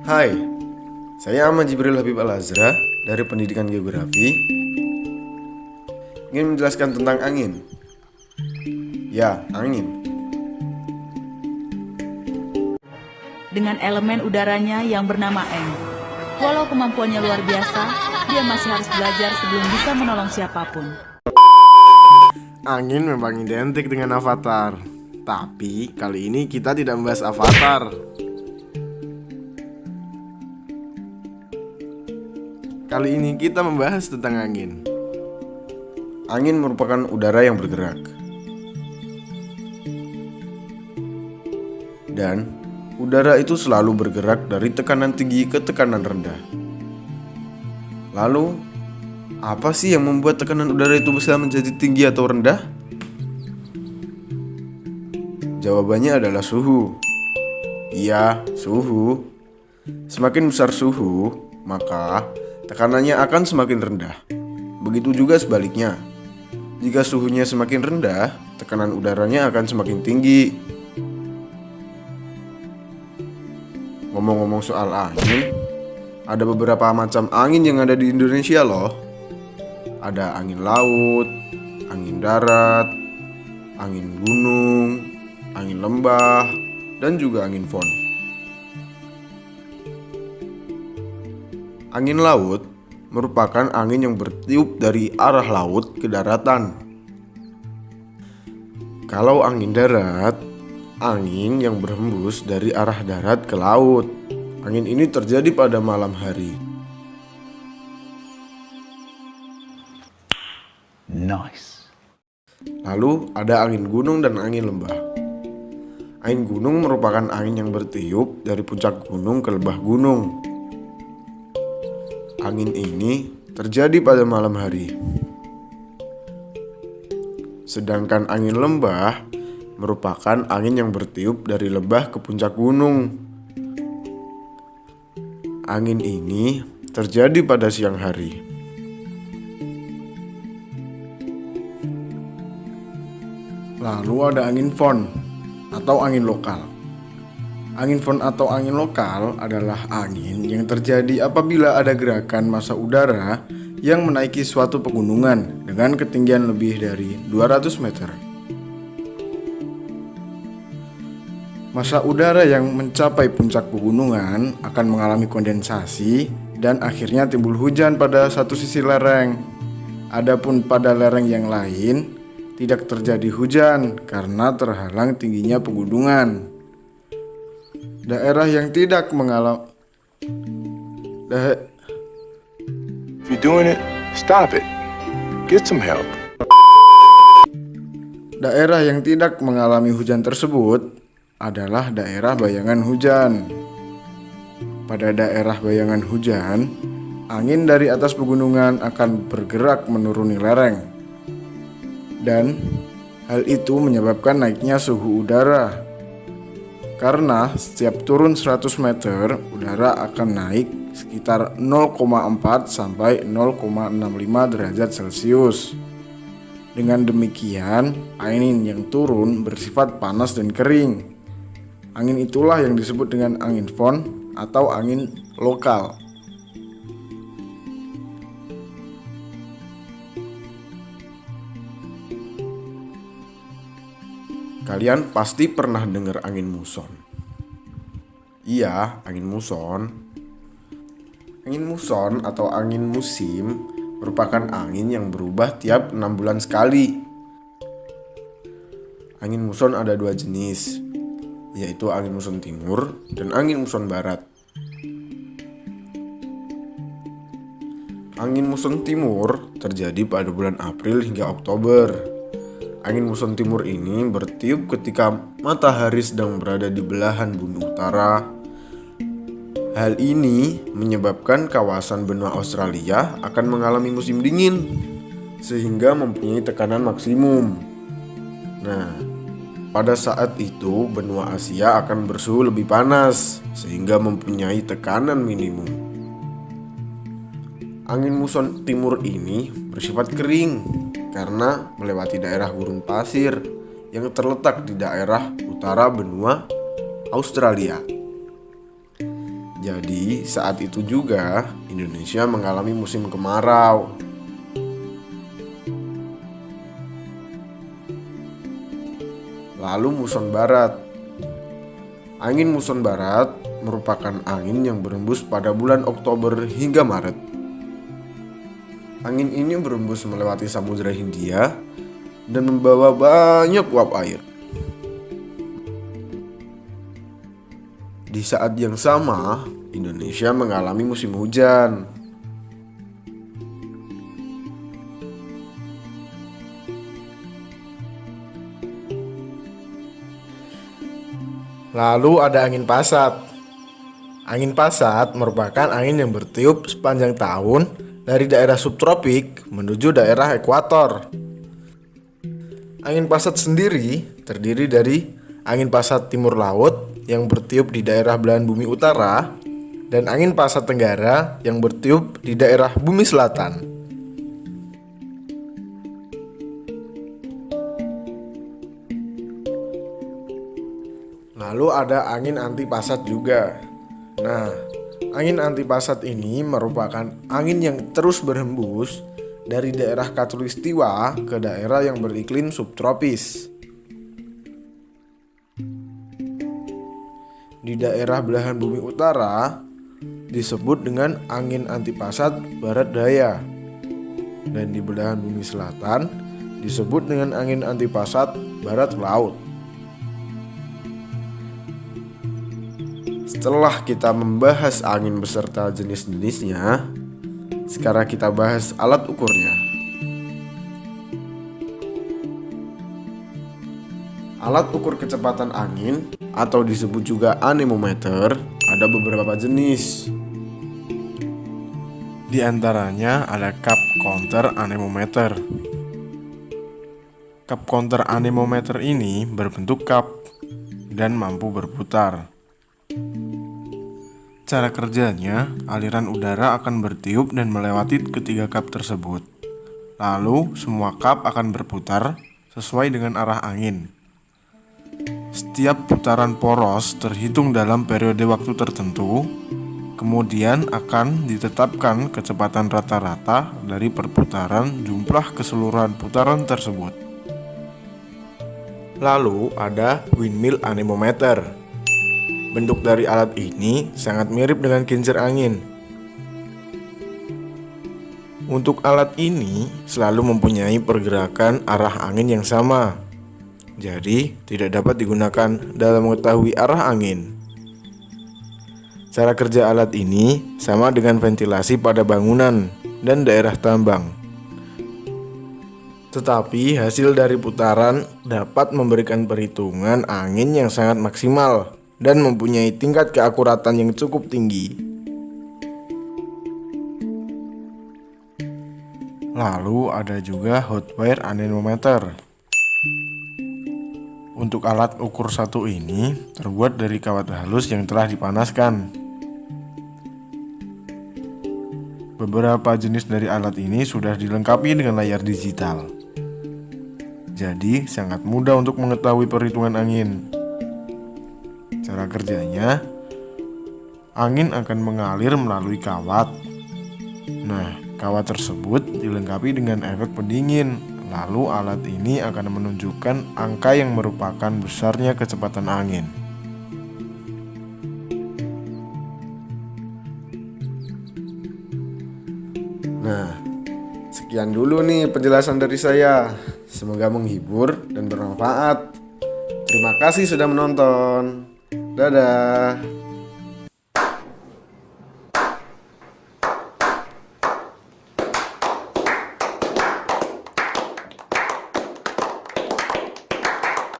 Hai, saya Ahmad Jibril Habib Al-Azra dari Pendidikan Geografi. Ingin menjelaskan tentang angin. Ya, angin. Dengan elemen udaranya yang bernama Eng. Walau kemampuannya luar biasa, dia masih harus belajar sebelum bisa menolong siapapun. Angin memang identik dengan avatar. Tapi kali ini kita tidak membahas avatar. Kali ini kita membahas tentang angin. Angin merupakan udara yang bergerak. Dan udara itu selalu bergerak dari tekanan tinggi ke tekanan rendah. Lalu, apa sih yang membuat tekanan udara itu bisa menjadi tinggi atau rendah? Jawabannya adalah suhu. Iya, suhu. Semakin besar suhu, maka tekanannya akan semakin rendah. Begitu juga sebaliknya. Jika suhunya semakin rendah, tekanan udaranya akan semakin tinggi. Ngomong-ngomong soal angin, ada beberapa macam angin yang ada di Indonesia loh. Ada angin laut, angin darat, angin gunung, angin lembah, dan juga angin fon. Angin laut merupakan angin yang bertiup dari arah laut ke daratan. Kalau angin darat, angin yang berhembus dari arah darat ke laut. Angin ini terjadi pada malam hari. Nice. Lalu ada angin gunung dan angin lembah. Angin gunung merupakan angin yang bertiup dari puncak gunung ke lembah gunung. Angin ini terjadi pada malam hari. Sedangkan angin lembah merupakan angin yang bertiup dari lembah ke puncak gunung. Angin ini terjadi pada siang hari. Lalu ada angin fon atau angin lokal. Angin fon atau angin lokal adalah angin yang terjadi apabila ada gerakan massa udara yang menaiki suatu pegunungan dengan ketinggian lebih dari 200 meter. Massa udara yang mencapai puncak pegunungan akan mengalami kondensasi dan akhirnya timbul hujan pada satu sisi lereng. Adapun pada lereng yang lain tidak terjadi hujan karena terhalang tingginya pegunungan. Daerah yang tidak mengalami If you're doing it, stop it. Get some help. Daerah yang tidak mengalami hujan tersebut adalah daerah bayangan hujan. Pada daerah bayangan hujan, angin dari atas pegunungan akan bergerak menuruni lereng. Dan hal itu menyebabkan naiknya suhu udara. Karena setiap turun 100 meter, udara akan naik sekitar 0,4 sampai 0,65 derajat Celcius. Dengan demikian, angin yang turun bersifat panas dan kering. Angin itulah yang disebut dengan angin fon atau angin lokal. Kalian pasti pernah dengar angin muson. Iya, angin muson. Angin muson atau angin musim merupakan angin yang berubah tiap 6 bulan sekali. Angin muson ada dua jenis, yaitu angin muson timur dan angin muson barat. Angin muson timur terjadi pada bulan April hingga Oktober. Angin muson timur ini bertiup ketika matahari sedang berada di belahan bumi utara. Hal ini menyebabkan kawasan benua Australia akan mengalami musim dingin, sehingga mempunyai tekanan maksimum. Nah, pada saat itu benua Asia akan bersuhu lebih panas, sehingga mempunyai tekanan minimum. Angin muson timur ini bersifat kering karena melewati daerah gurun pasir yang terletak di daerah utara benua Australia. Jadi saat itu juga Indonesia mengalami musim kemarau. Lalu muson barat. Angin muson barat merupakan angin yang berembus pada bulan Oktober hingga Maret. Angin ini berembus melewati Samudra Hindia dan membawa banyak uap air. Di saat yang sama, Indonesia mengalami musim hujan. Lalu ada angin pasat. Angin pasat merupakan angin yang bertiup sepanjang tahun dari daerah subtropik menuju daerah ekuator. Angin pasat sendiri terdiri dari angin pasat timur laut yang bertiup di daerah belahan bumi utara dan angin pasat tenggara yang bertiup di daerah bumi selatan. Lalu ada angin anti pasat juga. Nah, angin anti pasat ini merupakan angin yang terus berhembus dari daerah khatulistiwa ke daerah yang beriklim subtropis. Di daerah belahan bumi utara disebut dengan angin anti pasat barat daya, dan di belahan bumi selatan disebut dengan angin anti pasat barat laut. Setelah kita membahas angin beserta jenis-jenisnya, sekarang kita bahas alat ukurnya. Alat ukur kecepatan angin atau disebut juga anemometer ada beberapa jenis. Di antaranya ada cup counter anemometer. Cup counter anemometer ini berbentuk cup dan mampu berputar. Cara kerjanya, aliran udara akan bertiup dan melewati ketiga cup tersebut. Lalu semua cup akan berputar sesuai dengan arah angin. Setiap putaran poros terhitung dalam periode waktu tertentu, kemudian akan ditetapkan kecepatan rata-rata dari perputaran jumlah keseluruhan putaran tersebut. Lalu ada windmill anemometer. Bentuk dari alat ini sangat mirip dengan kincir angin. Untuk alat ini selalu mempunyai pergerakan arah angin yang sama. Jadi, tidak dapat digunakan dalam mengetahui arah angin. Cara kerja alat ini sama dengan ventilasi pada bangunan dan daerah tambang. Tetapi, hasil dari putaran dapat memberikan perhitungan angin yang sangat maksimal dan mempunyai tingkat keakuratan yang cukup tinggi. Lalu ada juga hot wire anemometer. Untuk alat ukur satu ini terbuat dari kawat halus yang telah dipanaskan. Beberapa jenis dari alat ini sudah dilengkapi dengan layar digital. Jadi sangat mudah untuk mengetahui perhitungan angin. Cara kerjanya, angin akan mengalir melalui kawat. Nah, kawat tersebut dilengkapi dengan efek pendingin. Lalu alat ini akan menunjukkan angka yang merupakan besarnya kecepatan angin. Nah, sekian dulu nih penjelasan dari saya. Semoga menghibur dan bermanfaat. Terima kasih sudah menonton. Dadah.